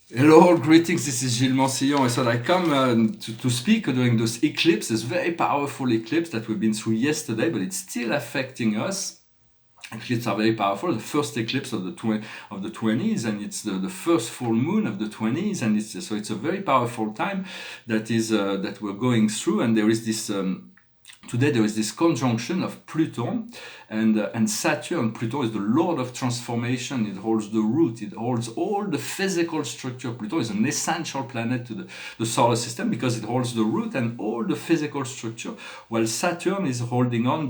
Hello, greetings, this is Gillesmansillon. I thought I come to speak during those eclipses, very powerful eclipse that we've been through yesterday, but it's still affecting us. Eclipses are very powerful. The first eclipse of the 20s, and it's the first full moon of the 20s, and it's a very powerful time that we're going through. And there is this today there is this conjunction of Pluto and Saturn. Pluto is the lord of transformation. It holds the root. It holds all the physical structure. Pluto is an essential planet to the solar system because it holds the root and all the physical structure, while Saturn is holding on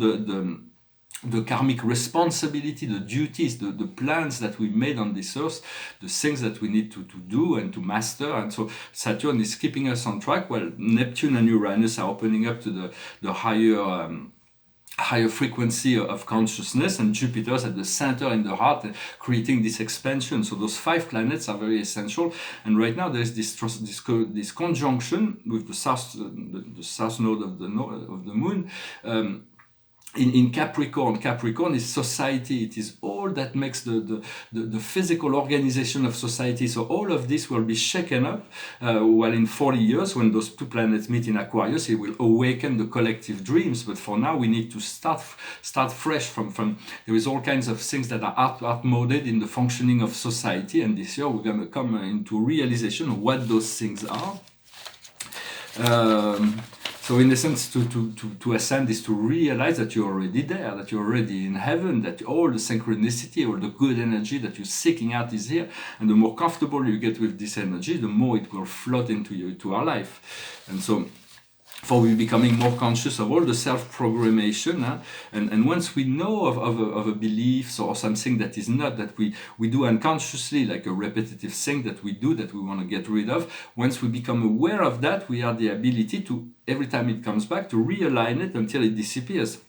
the karmic responsibility, the duties, the plans that we made on this earth, the things that we need to do and to master. And so Saturn is keeping us on track, while Neptune and Uranus are opening up to the higher frequency of consciousness, and Jupiter is at the center in the heart, creating this expansion. So those 5 planets are very essential. And right now there is this conjunction with the south node of the moon. In Capricorn. Capricorn is society. It is all that makes the physical organization of society. So all of this will be shaken up, while in 40 years, when those 2 planets meet in Aquarius, it will awaken the collective dreams. But for now, we need to start fresh from there is all kinds of things that are outmoded in the functioning of society. And this year, we're going to come into realization of what those things are. So in essence, to ascend is to realize that you're already there, that you're already in heaven, that all the synchronicity, all the good energy that you're seeking out is here. And the more comfortable you get with this energy, the more it will float into our life. And so, for we becoming more conscious of all the self-programmation, and once we know of a belief or something that is not, that we do unconsciously, like a repetitive thing that we do that we want to get rid of, once we become aware of that, we have the ability to, every time it comes back, to realign it until it disappears.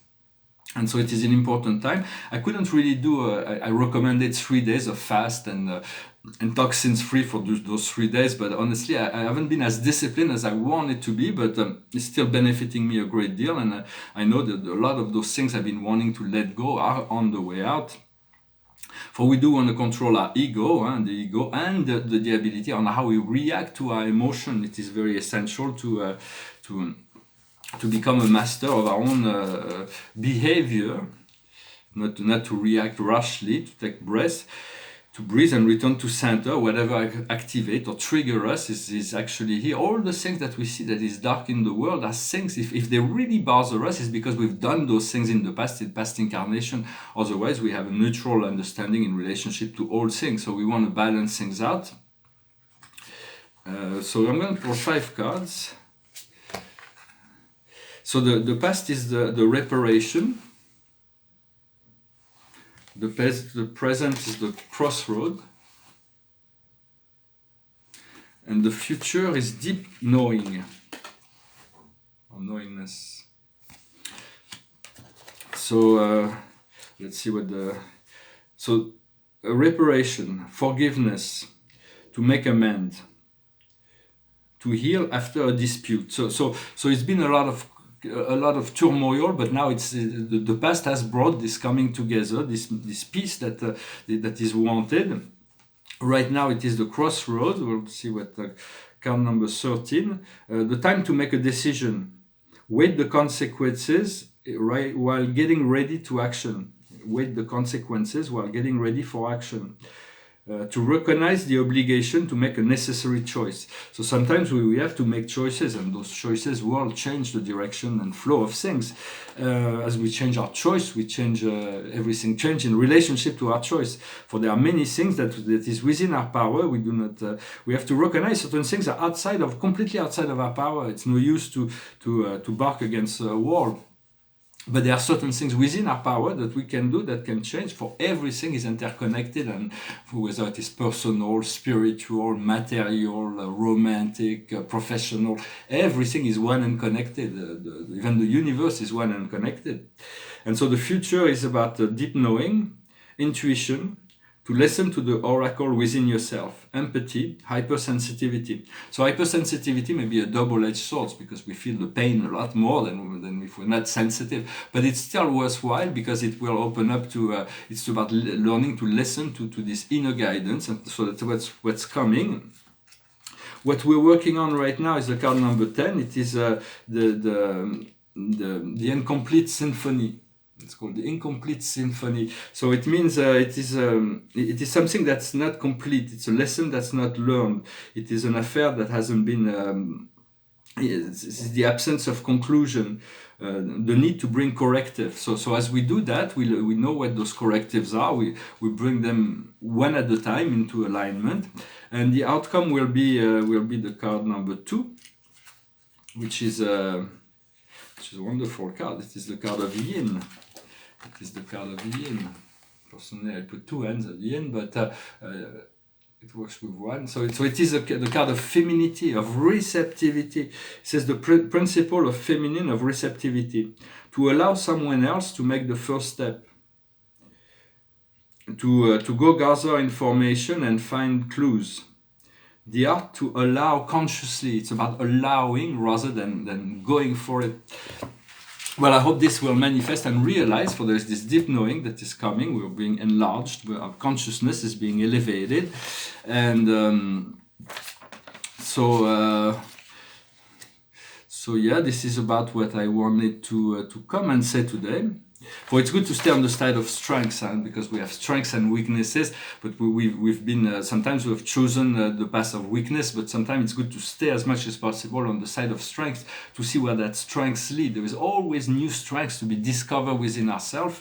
And so it is an important time. I couldn't really do, I recommended 3 days of fast and toxins free for those 3 days, but honestly I haven't been as disciplined as I wanted to be, but it's still benefiting me a great deal. And I know that a lot of those things I've been wanting to let go are on the way out. For we do want to control our ego, and the ego, and the ability on how we react to our emotion. It is very essential to become a master of our own behavior, not to react rashly, to take breath, to breathe and return to center. Whatever activate or trigger us is actually here. All the things that we see that is dark in the world are things, if they really bother us, is because we've done those things in the past incarnation. Otherwise, we have a neutral understanding in relationship to all things. So we want to balance things out. So I'm going to pull 5 cards. So the past is the reparation. The present is the crossroad. And the future is deep knowing, or knowingness. So let's see what so reparation, forgiveness, to make amends, to heal after a dispute. So it's been a lot of turmoil, but now it's the past has brought this coming together, this peace that is wanted. Right now it is the crossroad. We'll see what card number 13. The time to make a decision. Weigh the consequences while getting ready to action. Weigh the consequences while getting ready for action. To recognize the obligation to make a necessary choice. So sometimes we have to make choices, and those choices will change the direction and flow of things. As we change our choice, we change everything. Change in relationship to our choice. For there are many things that is within our power. We do not. We have to recognize certain things are completely outside of our power. It's no use to bark against a wall. But there are certain things within our power that we can do that can change, for everything is interconnected, and whether it is personal, spiritual, material, romantic, professional, everything is one and connected. Even the universe is one and connected. And so the future is about deep knowing, intuition, to listen to the oracle within yourself, empathy, hypersensitivity. So hypersensitivity may be a double-edged sword, because we feel the pain a lot more than if we're not sensitive. But it's still worthwhile, because it will open up to, it's about learning to listen to this inner guidance. And so that's what's coming. What we're working on right now is the card number 10. It is the incomplete symphony. It's called the incomplete symphony. So it means it is something that's not complete. It's a lesson that's not learned. It is an affair that hasn't been. It's the absence of conclusion, the need to bring corrective. So as we do that, we know what those correctives are. We bring them one at a time into alignment, and the outcome will be the card number 2, which is a wonderful card. It is the card of Yin. It is the card of Yin. Personally, I put 2 hands at the end, but it works with 1. So it is the card of femininity, of receptivity. It says the principle of feminine, of receptivity. To allow someone else to make the first step. To go gather information and find clues. The art to allow consciously. It's about allowing rather than going for it. Well, I hope this will manifest and realize, for there's this deep knowing that is coming. We're being enlarged, our consciousness is being elevated. And so yeah, this is about what I wanted to come and say today. For it's good to stay on the side of strengths, because we have strengths and weaknesses, but we've been, sometimes we've chosen the path of weakness, but sometimes it's good to stay as much as possible on the side of strength to see where that strengths lead. There is always new strengths to be discovered within ourselves.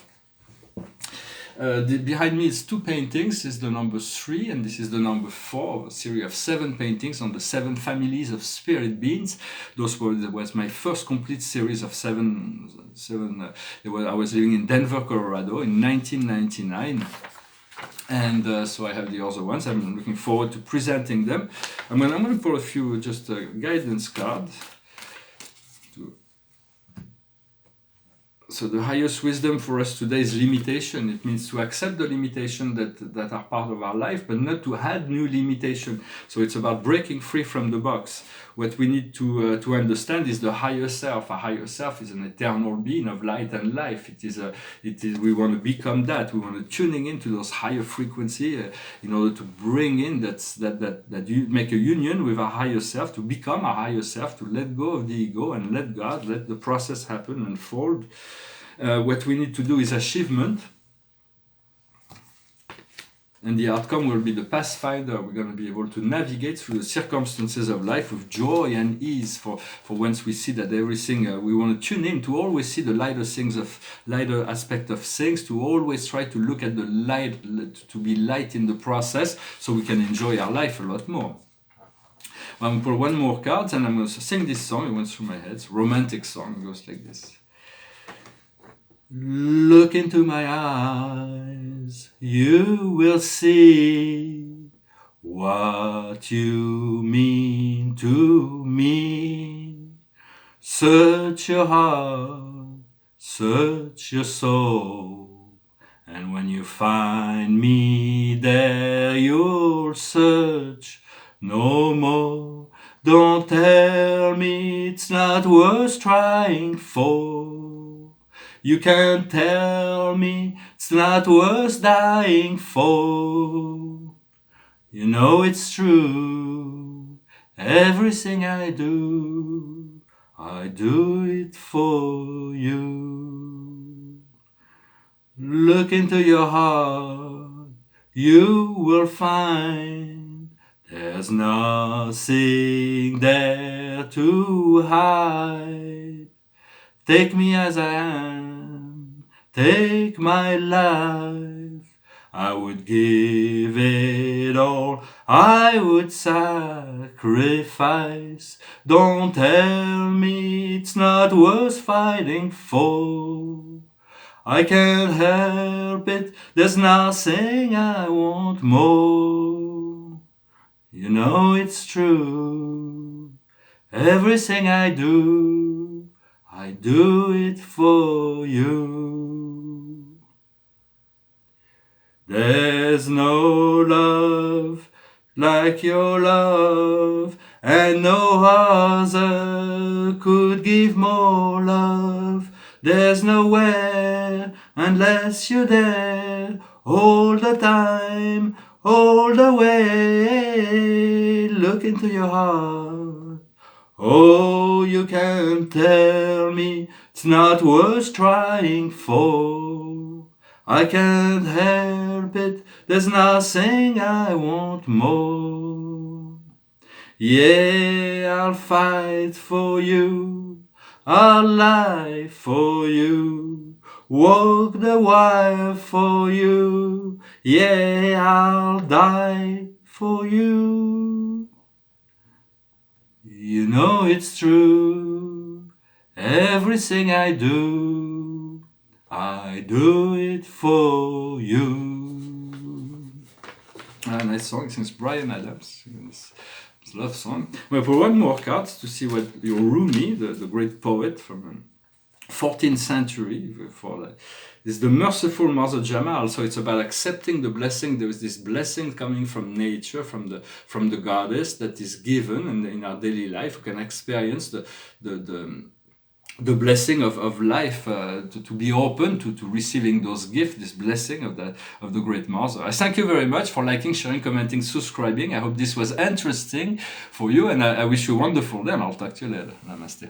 Behind me is 2 paintings. This is the number 3 and this is the number 4 of a series of 7 paintings on the 7 families of spirit beings. That was my first complete series of 7. I was living in Denver, Colorado in 1999. And so I have the other ones. I'm looking forward to presenting them. I'm going to pull a few just guidance cards. So the highest wisdom for us today is limitation. It means to accept the limitation that are part of our life, but not to add new limitation. So it's about breaking free from the box. What we need to understand is the higher self. Our higher self is an eternal being of light and life. It is we want to become that. We want to tuning into those higher frequency in order to bring in that you make a union with our higher self, to become our higher self, to let go of the ego and let God, let the process happen, unfold. What we need to do is achievement, and the outcome will be the pathfinder. We're going to be able to navigate through the circumstances of life with joy and ease. For once we see that everything, we want to tune in to always see the lighter aspect of things, to always try to look at the light, to be light in the process, so we can enjoy our life a lot more. I'm going to pull one more card, and I'm going to sing this song. It went through my head. It's a romantic song. It goes like this. Look into my eyes, you will see what you mean to me. Search your heart, search your soul, and when you find me there, you'll search no more. Don't tell me it's not worth trying for. You can't tell me it's not worth dying for. You know it's true. Everything I do it for you. Look into your heart, you will find there's nothing there to hide. Take me as I am, take my life. I would give it all, I would sacrifice. Don't tell me it's not worth fighting for. I can't help it, there's nothing I want more. You know it's true, everything I do it for you. There's no love like your love, and no other could give more love. There's nowhere unless you're there all the time, all the way. look into your heart. Oh, you can tell me it's not worth trying for. I can't help it, there's nothing I want more. Yeah, I'll fight for you, I'll lie for you, walk the wire for you. Yeah, I'll die for you. You know it's true, everything I do it for you. A nice song since Brian Adams. It's a love song. We'll put one more card to see what your Rumi, the great poet from 14th century, is the merciful Mother Jamal. So it's about accepting the blessing. There is this blessing coming from nature, from the goddess, that is given, and in our daily life we can experience the blessing of life, to be open to receiving those gifts, this blessing of the Great Mother. I thank you very much for liking, sharing, commenting, subscribing. I hope this was interesting for you, and I wish you a wonderful day, and I'll talk to you later. Namaste.